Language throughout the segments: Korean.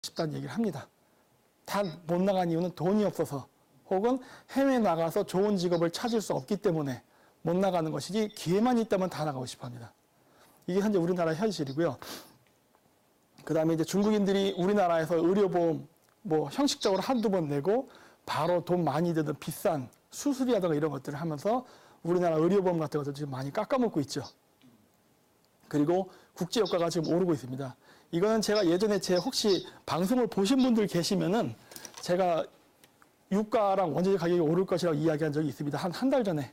싶다는 얘기를 합니다. 다 못 나간 이유는 돈이 없어서 혹은 해외에 나가서 좋은 직업을 찾을 수 없기 때문에 못 나가는 것이지 기회만 있다면 다 나가고 싶어 합니다. 이게 현재 우리나라 현실이고요. 그 다음에 이제 중국인들이 우리나라에서 의료보험 뭐 형식적으로 한두 번 내고 바로 돈 많이 드는 비싼 수술이라든가 이런 것들을 하면서 우리나라 의료보험 같은 것들 지금 많이 깎아먹고 있죠. 그리고 국제유가가 지금 오르고 있습니다. 이거는 제가 예전에 제 혹시 방송을 보신 분들 계시면은 제가 유가랑 원자재 가격이 오를 것이라고 이야기한 적이 있습니다. 한 달 전에.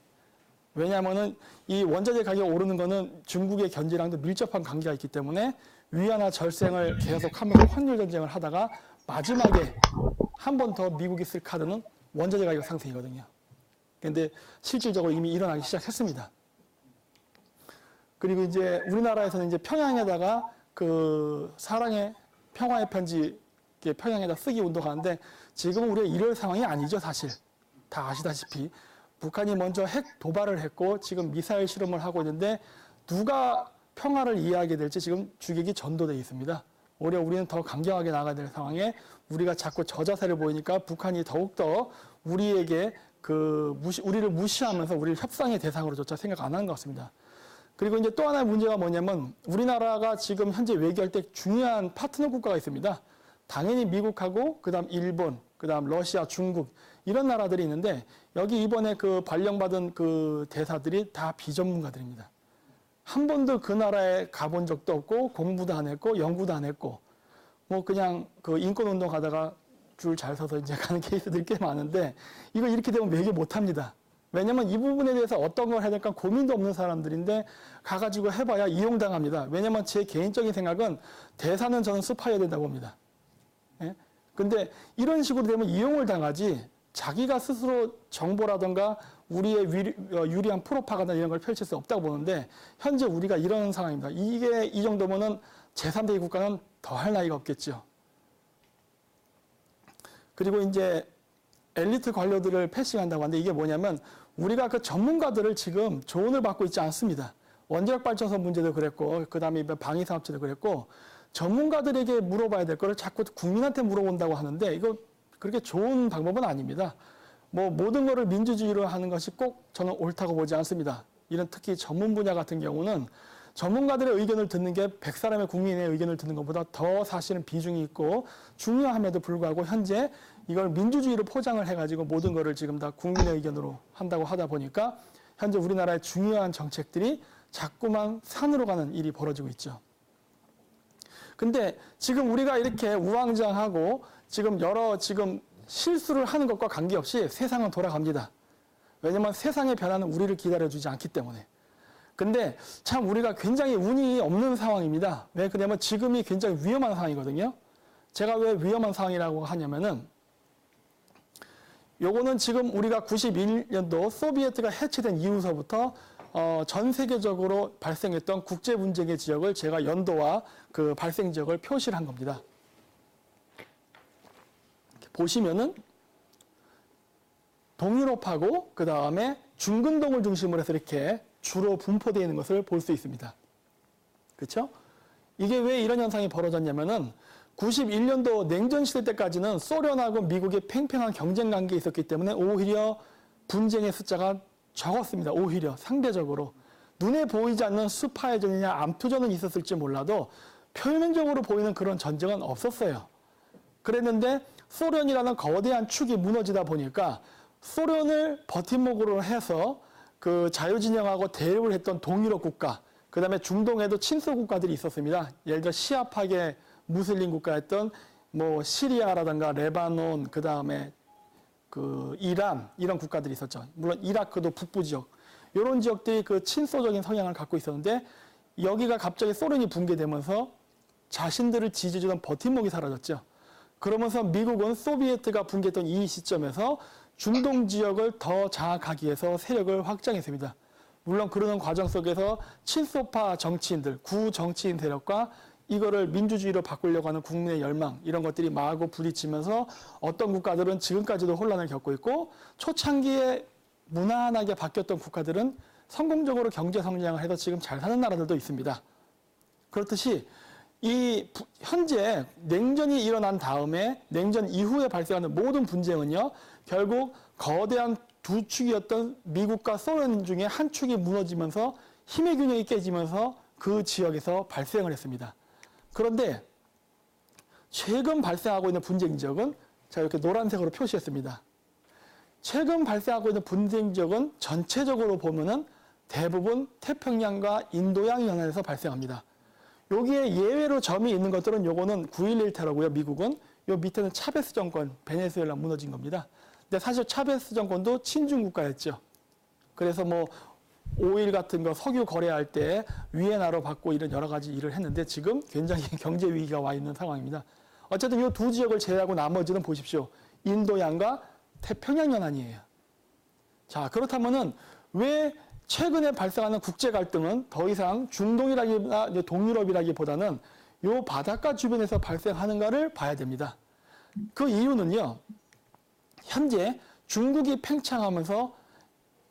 왜냐하면은 이 원자재 가격이 오르는 거는 중국의 경제랑도 밀접한 관계가 있기 때문에 위안화 절생을 계속하면서 환율 전쟁을 하다가 마지막에 한 번 더 미국이 쓸 카드는 원자재 가격 상승이거든요. 그런데 실질적으로 이미 일어나기 시작했습니다. 그리고 이제 우리나라에서는 이제 평양에다가 그 사랑의 평화의 편지 평양에다 쓰기 운동을 하는데 지금은 우리가 이럴 상황이 아니죠, 사실. 다 아시다시피. 북한이 먼저 핵 도발을 했고 지금 미사일 실험을 하고 있는데 누가 평화를 이해하게 될지 지금 주객이 전도되어 있습니다. 오히려 우리는 더 강경하게 나가야 될 상황에 우리가 자꾸 저자세를 보이니까 북한이 더욱더 우리에게 우리를 무시하면서 우리를 협상의 대상으로조차 생각 안 하는 것 같습니다. 그리고 이제 또 하나의 문제가 뭐냐면 우리나라가 지금 현재 외교할 때 중요한 파트너 국가가 있습니다. 당연히 미국하고 그다음 일본, 그다음 러시아, 중국 이런 나라들이 있는데 여기 이번에 그 발령받은 그 대사들이 다 비전문가들입니다. 한 번도 그 나라에 가본 적도 없고 공부도 안 했고 연구도 안 했고 뭐 그냥 그 인권운동 하다가 줄 잘 서서 이제 가는 케이스들이 꽤 많은데 이거 이렇게 되면 외교 못합니다. 왜냐면 이 부분에 대해서 어떤 걸 해야 될까 고민도 없는 사람들인데 가가지고 해봐야 이용당합니다. 왜냐면 제 개인적인 생각은 대사는 저는 스파이어야 된다고 봅니다. 예? 근데 이런 식으로 되면 이용을 당하지 자기가 스스로 정보라든가 우리의 유리한 프로파간다 이런 걸 펼칠 수 없다고 보는데 현재 우리가 이런 상황입니다. 이게 이 정도면은 제3대 국가는 더 할 나위가 없겠죠. 그리고 이제 엘리트 관료들을 패싱한다고 하는데 이게 뭐냐면 우리가 그 전문가들을 지금 조언을 받고 있지 않습니다. 원자력 발전소 문제도 그랬고 그다음에 방위사업체도 그랬고 전문가들에게 물어봐야 될 거를 자꾸 국민한테 물어본다고 하는데 이거 그렇게 좋은 방법은 아닙니다. 뭐 모든 거를 민주주의로 하는 것이 꼭 저는 옳다고 보지 않습니다. 이런 특히 전문 분야 같은 경우는 전문가들의 의견을 듣는 게 100사람의 국민의 의견을 듣는 것보다 더 사실은 비중이 있고 중요함에도 불구하고 현재 이걸 민주주의로 포장을 해가지고 모든 거를 지금 다 국민의 의견으로 한다고 하다 보니까 현재 우리나라의 중요한 정책들이 자꾸만 산으로 가는 일이 벌어지고 있죠. 근데 지금 우리가 이렇게 우왕좌왕하고 지금 지금 실수를 하는 것과 관계없이 세상은 돌아갑니다. 왜냐면 세상의 변화는 우리를 기다려주지 않기 때문에. 근데 참 우리가 굉장히 운이 없는 상황입니다. 왜 그러냐면 지금이 굉장히 위험한 상황이거든요. 제가 왜 위험한 상황이라고 하냐면은 요거는 지금 우리가 91년도 소비에트가 해체된 이후서부터 전 세계적으로 발생했던 국제 분쟁의 지역을 제가 연도와 그 발생 지역을 표시를 한 겁니다. 보시면은 동유럽하고 그 다음에 중근동을 중심으로 해서 이렇게 주로 분포되어 있는 것을 볼 수 있습니다. 그렇죠? 이게 왜 이런 현상이 벌어졌냐면은 91년도 냉전시대 때까지는 소련하고 미국의 팽팽한 경쟁 관계에 있었기 때문에 오히려 분쟁의 숫자가 적었습니다. 오히려 상대적으로. 눈에 보이지 않는 수파해전이냐 암투전은 있었을지 몰라도 표면적으로 보이는 그런 전쟁은 없었어요. 그랬는데 소련이라는 거대한 축이 무너지다 보니까 소련을 버팀목으로 해서 그 자유진영하고 대립을 했던 동유럽 국가, 그 다음에 중동에도 친소 국가들이 있었습니다. 예를 들어 시아파계 무슬림 국가였던 뭐 시리아라든가 레바논, 그 다음에 그 이란 이런 국가들이 있었죠. 물론 이라크도 북부 지역, 이런 지역들이 그 친소적인 성향을 갖고 있었는데 여기가 갑자기 소련이 붕괴되면서 자신들을 지지해주던 버팀목이 사라졌죠. 그러면서 미국은 소비에트가 붕괴했던 이 시점에서 중동 지역을 더 장악하기 위해서 세력을 확장했습니다. 물론 그러는 과정 속에서 친소파 정치인들, 구정치인 세력과 이거를 민주주의로 바꾸려고 하는 국민의 열망 이런 것들이 마구 부딪히면서 어떤 국가들은 지금까지도 혼란을 겪고 있고 초창기에 무난하게 바뀌었던 국가들은 성공적으로 경제 성장을 해서 지금 잘 사는 나라들도 있습니다. 그렇듯이 현재 냉전이 일어난 다음에 냉전 이후에 발생하는 모든 분쟁은요, 결국 거대한 두 축이었던 미국과 소련 중에 한 축이 무너지면서 힘의 균형이 깨지면서 그 지역에서 발생을 했습니다. 그런데 최근 발생하고 있는 분쟁 지역은 제가 이렇게 노란색으로 표시했습니다. 최근 발생하고 있는 분쟁 지역은 전체적으로 보면은 대부분 태평양과 인도양 연안에서 발생합니다. 여기에 예외로 점이 있는 것들은 요거는 9.11 테러고요. 미국은 요 밑에는 차베스 정권, 베네수엘라 무너진 겁니다. 근데 사실 차베스 정권도 친중 국가였죠. 그래서 뭐 오일 같은 거 석유 거래할 때 위에나로 받고 이런 여러 가지 일을 했는데 지금 굉장히 경제 위기가 와 있는 상황입니다. 어쨌든 이 두 지역을 제외하고 나머지는 보십시오. 인도양과 태평양 연안이에요. 자, 그렇다면은 왜 최근에 발생하는 국제 갈등은 더 이상 중동이라기보다 동유럽이라기보다는 이 바닷가 주변에서 발생하는가를 봐야 됩니다. 그 이유는요, 현재 중국이 팽창하면서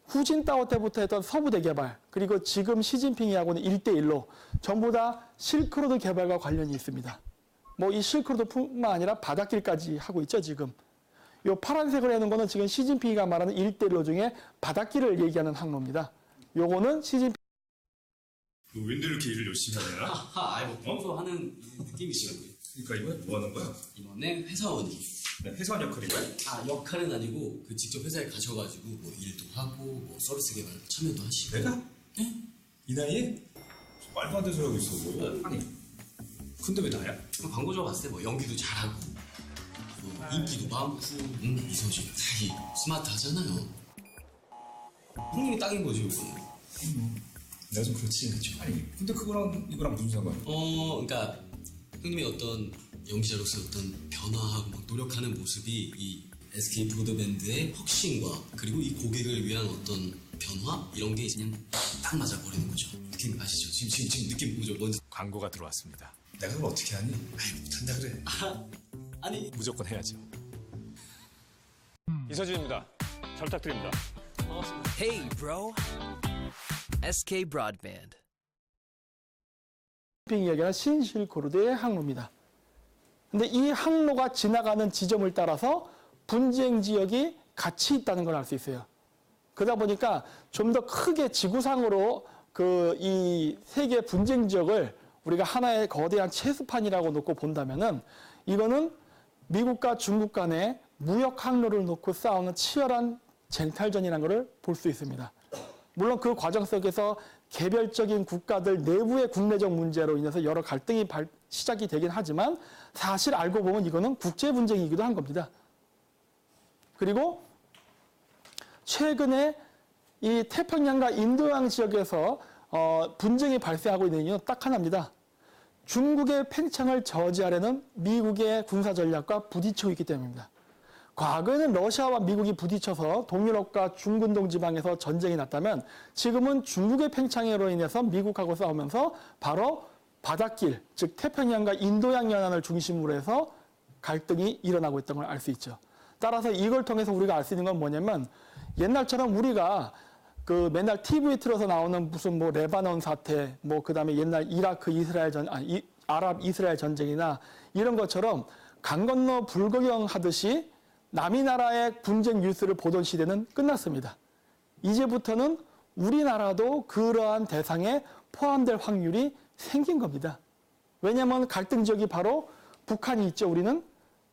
후진타오 때부터 했던 서부 대개발, 그리고 지금 시진핑이 하고는 1대1로 전부 다 실크로드 개발과 관련이 있습니다. 뭐 이 실크로드뿐만 아니라 바닷길까지 하고 있죠, 지금. 이 파란색으로 해놓은 거는 지금 시진핑이가 말하는 1대1로 중에 바닷길을 얘기하는 항로입니다. 요거는 시진핑. 웬들 이렇게 일을 열심히 하냐? 뭐 평소 하는 느낌이죠. 그러니까 이번에 뭐 하는 거야? 이번에 회사원이. 회사원 역할인가요? 역할은 아니고 그 직접 회사에 가셔가지고 뭐 일도 하고 뭐 서비스 개발 참여도 하시고. 내가? 네? 이 나이에? 말도 안 되는 소리 하고 있어. 뭐. 아니, 근데 왜 나야? 광고주가 봤을 때 뭐 연기도 잘하고 뭐 인기도 많고 이서진 되게 스마트하잖아요. 형님이 딱인 거지 이거는. 내가 좀 그렇지. 그쵸. 아니, 근데 그거랑 이거랑 무슨 상관이야? 그러니까 형님의 어떤 연기자로서 어떤 변화하고 막 노력하는 모습이 이 SK 브로드밴드의 혁신과 그리고 이 고객을 위한 어떤 변화 이런 게 그냥 딱 맞아 버리는 거죠. 느낌 아시죠? 지금 느낌 보죠. 먼저 광고가 들어왔습니다. 내가 그걸 어떻게 하니? 아이, 못한다 그래. 아니 무조건 해야죠. 이서진입니다. 잘 부탁드립니다. 반갑습니다. Hey, bro. SK Broadband. 시진핑이 얘기하는 신실크로드의 항로입니다. 근데 이 항로가 지나가는 지점을 따라서 분쟁 지역이 같이 있다는 걸 알 수 있어요. 그러다 보니까 좀 더 크게 지구상으로 이 세계 분쟁 지역을 우리가 하나의 거대한 체스판이라고 놓고 본다면은 이거는 미국과 중국 간의 무역 항로를 놓고 싸우는 치열한 쟁탈전이라는 것을 볼 수 있습니다. 물론 그 과정 속에서 개별적인 국가들 내부의 국내적 문제로 인해서 여러 갈등이 시작이 되긴 하지만 사실 알고 보면 이거는 국제 분쟁이기도 한 겁니다. 그리고 최근에 이 태평양과 인도양 지역에서 분쟁이 발생하고 있는 이유는 딱 하나입니다. 중국의 팽창을 저지하려는 미국의 군사 전략과 부딪히고 있기 때문입니다. 과거에는 러시아와 미국이 부딪혀서 동유럽과 중근동 지방에서 전쟁이 났다면 지금은 중국의 팽창으로 인해서 미국하고 싸우면서 바로 바닷길, 즉 태평양과 인도양 연안을 중심으로 해서 갈등이 일어나고 있다는 걸 알 수 있죠. 따라서 이걸 통해서 우리가 알 수 있는 건 뭐냐면 옛날처럼 우리가 맨날 TV 틀어서 나오는 무슨 뭐 레바논 사태, 뭐 그다음에 옛날 이라크 이스라엘 아랍 이스라엘 전쟁이나 이런 것처럼 강 건너 불구경 하듯이 남이 나라의 분쟁 뉴스를 보던 시대는 끝났습니다. 이제부터는 우리나라도 그러한 대상에 포함될 확률이 생긴 겁니다. 왜냐하면 갈등 지역이 바로 북한이 있죠, 우리는.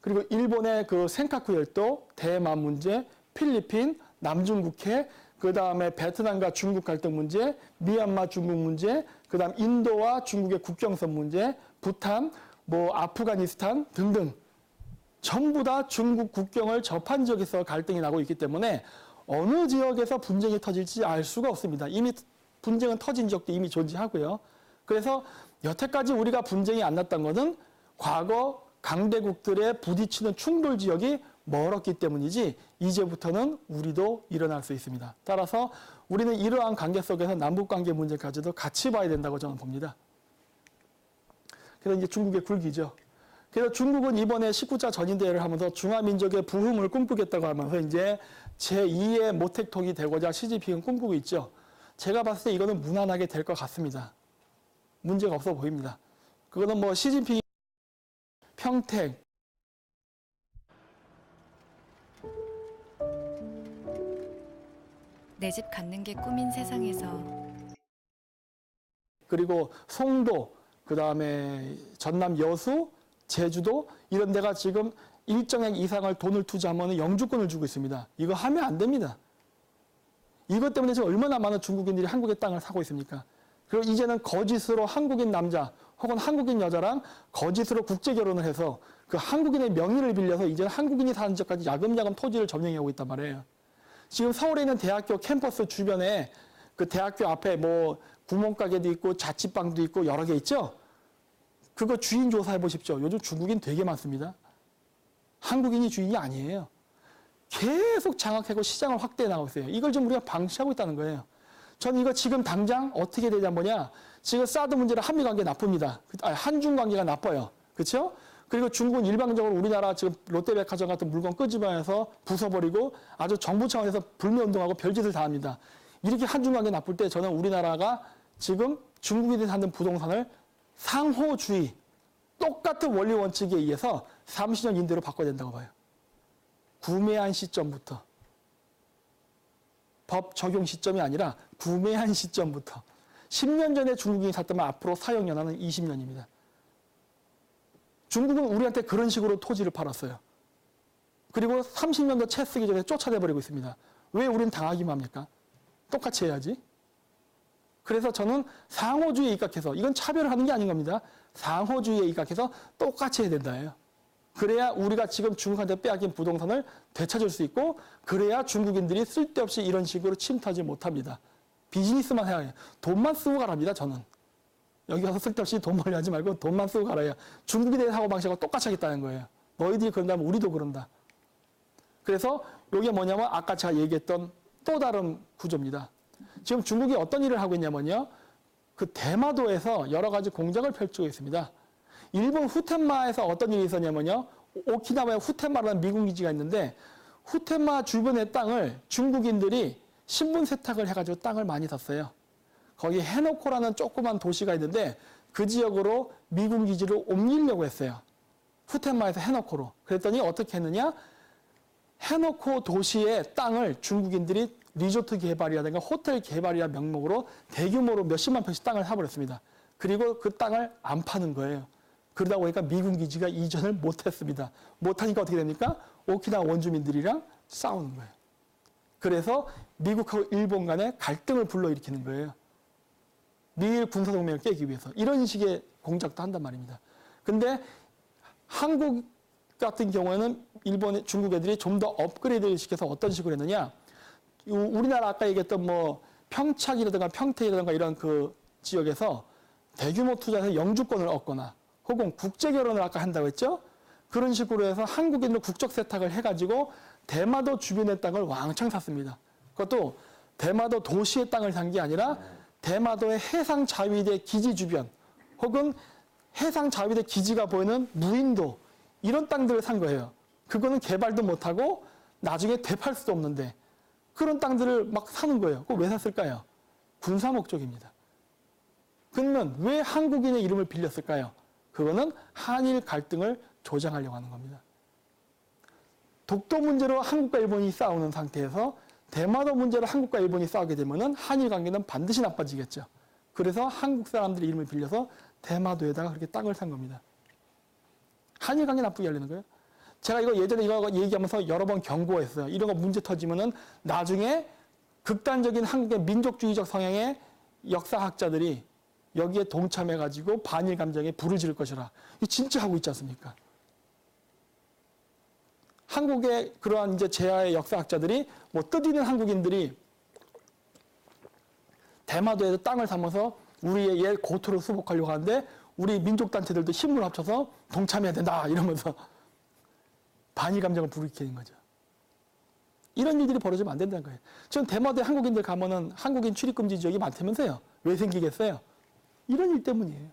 그리고 일본의 그 센카쿠 열도, 대만 문제, 필리핀, 남중국해, 그 다음에 베트남과 중국 갈등 문제, 미얀마 중국 문제, 그 다음 인도와 중국의 국경선 문제, 부탄, 뭐 아프가니스탄 등등 전부 다 중국 국경을 접한 지역에서 갈등이 나고 있기 때문에 어느 지역에서 분쟁이 터질지 알 수가 없습니다. 이미 분쟁은 터진 지역도 이미 존재하고요. 그래서 여태까지 우리가 분쟁이 안 났던 것은 과거 강대국들의 부딪히는 충돌 지역이 멀었기 때문이지 이제부터는 우리도 일어날 수 있습니다. 따라서 우리는 이러한 관계 속에서 남북관계 문제까지도 같이 봐야 된다고 저는 봅니다. 그래서 이제 중국의 굴기죠. 그래서 중국은 이번에 19차 전인대회를 하면서 중화민족의 부흥을 꿈꾸겠다고 하면서 이제 제2의 모택통이 되고자 시진핑은 꿈꾸고 있죠. 제가 봤을 때 이거는 무난하게 될 것 같습니다. 문제가 없어 보입니다. 그거는 뭐 시진핑, 평택, 내 집 갖는 게 꿈인 세상에서 그리고 송도, 그 다음에 전남 여수, 제주도 이런 데가 지금 일정액 이상을 돈을 투자하면 영주권을 주고 있습니다. 이거 하면 안 됩니다. 이것 때문에 지금 얼마나 많은 중국인들이 한국의 땅을 사고 있습니까? 그리고 이제는 거짓으로 한국인 남자 혹은 한국인 여자랑 거짓으로 국제 결혼을 해서 그 한국인의 명의를 빌려서 이제는 한국인이 사는 지역까지 야금야금 토지를 점령하고 있단 말이에요. 지금 서울에 있는 대학교 캠퍼스 주변에 그 대학교 앞에 뭐 구멍가게도 있고 자취방도 있고 여러 개 있죠? 그거 주인 조사해 보십시오. 요즘 중국인 되게 많습니다. 한국인이 주인이 아니에요. 계속 장악하고 시장을 확대해 나가고 있어요. 이걸 좀 우리가 방치하고 있다는 거예요. 전 이거 지금 당장 어떻게 되냐 뭐냐. 지금 사드 문제로 한미 관계 나쁩니다. 한중 관계가 나빠요. 그렇죠? 그리고 중국은 일방적으로 우리나라 지금 롯데백화점 같은 물건 끄집어내서 부숴버리고 아주 정부 차원에서 불매운동하고 별짓을 다 합니다. 이렇게 한중 관계 나쁠 때 저는 우리나라가 지금 중국인이 사는 부동산을 상호주의, 똑같은 원리 원칙에 의해서 30년 임대로 바꿔야 된다고 봐요. 구매한 시점부터. 법 적용 시점이 아니라 구매한 시점부터. 10년 전에 중국인이 샀다면 앞으로 사용 연한은 20년입니다. 중국은 우리한테 그런 식으로 토지를 팔았어요. 그리고 30년도 채 쓰기 전에 쫓아내버리고 있습니다. 왜 우린 당하기만 합니까? 똑같이 해야지. 그래서 저는 상호주의에 입각해서, 이건 차별을 하는 게 아닌 겁니다. 상호주의에 입각해서 똑같이 해야 된다예요. 그래야 우리가 지금 중국한테 빼앗긴 부동산을 되찾을 수 있고, 그래야 중국인들이 쓸데없이 이런 식으로 침투하지 못합니다. 비즈니스만 해야 해요. 돈만 쓰고 가랍니다, 저는. 여기 와서 쓸데없이 돈 벌려 하지 말고 돈만 쓰고 가라요. 중국인의 사고방식하고 똑같이 하겠다는 거예요. 너희들이 그런다면 우리도 그런다. 그래서 이게 뭐냐면 아까 제가 얘기했던 또 다른 구조입니다. 지금 중국이 어떤 일을 하고 있냐면요. 그 대마도에서 여러 가지 공작을 펼치고 있습니다. 일본 후텐마에서 어떤 일이 있었냐면요. 오키나와에 후텐마라는 미군 기지가 있는데 후텐마 주변의 땅을 중국인들이 신분 세탁을 해가지고 땅을 많이 샀어요. 거기 해노코라는 조그만 도시가 있는데 그 지역으로 미군 기지를 옮기려고 했어요. 후텐마에서 해노코로. 그랬더니 어떻게 했느냐? 해노코 도시의 땅을 중국인들이 리조트 개발이라든가 호텔 개발이라 명목으로 대규모로 몇십만 평씩 땅을 사버렸습니다. 그리고 그 땅을 안 파는 거예요. 그러다 보니까 미군 기지가 이전을 못했습니다. 못하니까 어떻게 됩니까? 오키나와 원주민들이랑 싸우는 거예요. 그래서 미국하고 일본 간에 갈등을 불러일으키는 거예요. 미일 군사동맹을 깨기 위해서. 이런 식의 공작도 한단 말입니다. 근데 한국 같은 경우에는 일본, 중국 애들이 좀 더 업그레이드를 시켜서 어떤 식으로 했느냐. 우리나라 아까 얘기했던 뭐 평착이라든가 평택이라든가 이런 그 지역에서 대규모 투자해서 영주권을 얻거나 혹은 국제 결혼을 아까 한다고 했죠. 그런 식으로 해서 한국인으로 국적 세탁을 해가지고 대마도 주변의 땅을 왕창 샀습니다. 그것도 대마도 도시의 땅을 산 게 아니라 대마도의 해상 자위대 기지 주변 혹은 해상 자위대 기지가 보이는 무인도 이런 땅들을 산 거예요. 그거는 개발도 못하고 나중에 되팔 수도 없는데 그런 땅들을 막 사는 거예요. 그거 왜 샀을까요? 군사 목적입니다. 그러면 왜 한국인의 이름을 빌렸을까요? 그거는 한일 갈등을 조장하려고 하는 겁니다. 독도 문제로 한국과 일본이 싸우는 상태에서 대마도 문제로 한국과 일본이 싸우게 되면 한일 관계는 반드시 나빠지겠죠. 그래서 한국 사람들의 이름을 빌려서 대마도에다가 그렇게 땅을 산 겁니다. 한일 관계 나쁘게 하려는 거예요. 제가 이거 예전에 이거 얘기하면서 여러 번 경고했어요. 이런 거 문제 터지면은 나중에 극단적인 한국의 민족주의적 성향의 역사학자들이 여기에 동참해가지고 반일 감정에 불을 지를 것이라. 이거 진짜 하고 있지 않습니까? 한국의 그러한 이제 제야의 역사학자들이 뭐 뜻있는 한국인들이 대마도에서 땅을 사면서 우리의 옛 고토를 수복하려고 하는데 우리 민족단체들도 힘을 합쳐서 동참해야 된다 이러면서 반일 감정을 불러일으키는 거죠. 이런 일들이 벌어지면 안 된다는 거예요. 전 대마도에 한국인들 가면은 한국인 출입금지 지역이 많다면서요. 왜 생기겠어요? 이런 일 때문이에요.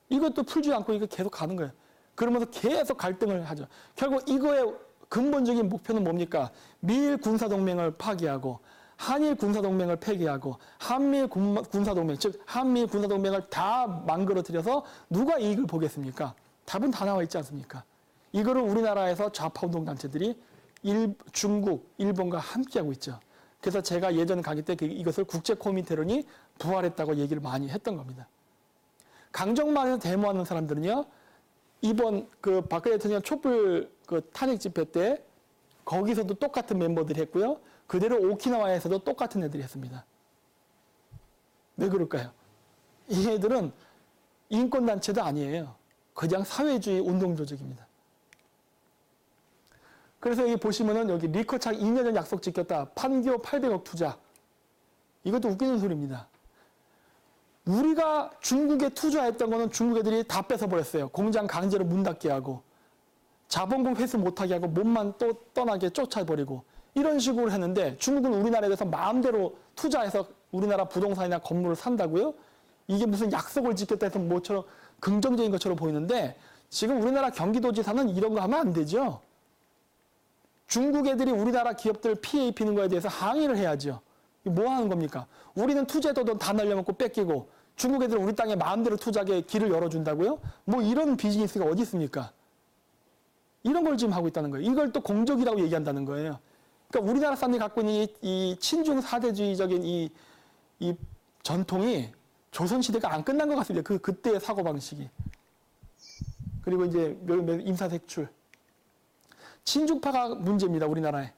이것도 풀지 않고 이거 계속 가는 거예요. 그러면서 계속 갈등을 하죠. 결국 이거의 근본적인 목표는 뭡니까? 미일 군사동맹을 파기하고 한일 군사동맹을 폐기하고 한미일 군사동맹, 즉 한미일 군사동맹을 다 망가뜨려서 누가 이익을 보겠습니까? 답은 다 나와 있지 않습니까? 이거를 우리나라에서 좌파운동단체들이 중국, 일본과 함께하고 있죠. 그래서 제가 예전 강의 때 이것을 국제코민테론이 부활했다고 얘기를 많이 했던 겁니다. 강정마을에서 데모하는 사람들은요, 이번 그 박근혜 대통령 촛불 그 탄핵 집회 때 거기서도 똑같은 멤버들이 했고요. 그대로 오키나와에서도 똑같은 애들이 했습니다. 왜 그럴까요? 이 애들은 인권단체도 아니에요. 그냥 사회주의 운동조직입니다. 그래서 여기 보시면은 여기 리커창 2년 전 약속 지켰다. 판교 800억 투자. 이것도 웃기는 소리입니다. 우리가 중국에 투자했던 거는 중국 애들이 다 뺏어버렸어요. 공장 강제로 문 닫게 하고 자본금 회수 못하게 하고 몸만 또 떠나게 쫓아버리고 이런 식으로 했는데 중국은 우리나라에 대해서 마음대로 투자해서 우리나라 부동산이나 건물을 산다고요? 이게 무슨 약속을 지켰다 해서 뭐처럼 긍정적인 것처럼 보이는데 지금 우리나라 경기도지사는 이런 거 하면 안 되죠. 중국 애들이 우리나라 기업들 피해 입히는 거에 대해서 항의를 해야죠. 뭐 하는 겁니까? 우리는 투자했던 돈 다 날려먹고 뺏기고 중국 애들은 우리 땅에 마음대로 투자하게 길을 열어준다고요? 뭐 이런 비즈니스가 어디 있습니까? 이런 걸 지금 하고 있다는 거예요. 이걸 또 공적이라고 얘기한다는 거예요. 그러니까 우리나라 사람들이 갖고 있는 이 친중 사대주의적인 이 전통이 조선시대가 안 끝난 것 같습니다. 그때의 사고방식이. 그리고 이제 인사색출. 친중파가 문제입니다, 우리나라에.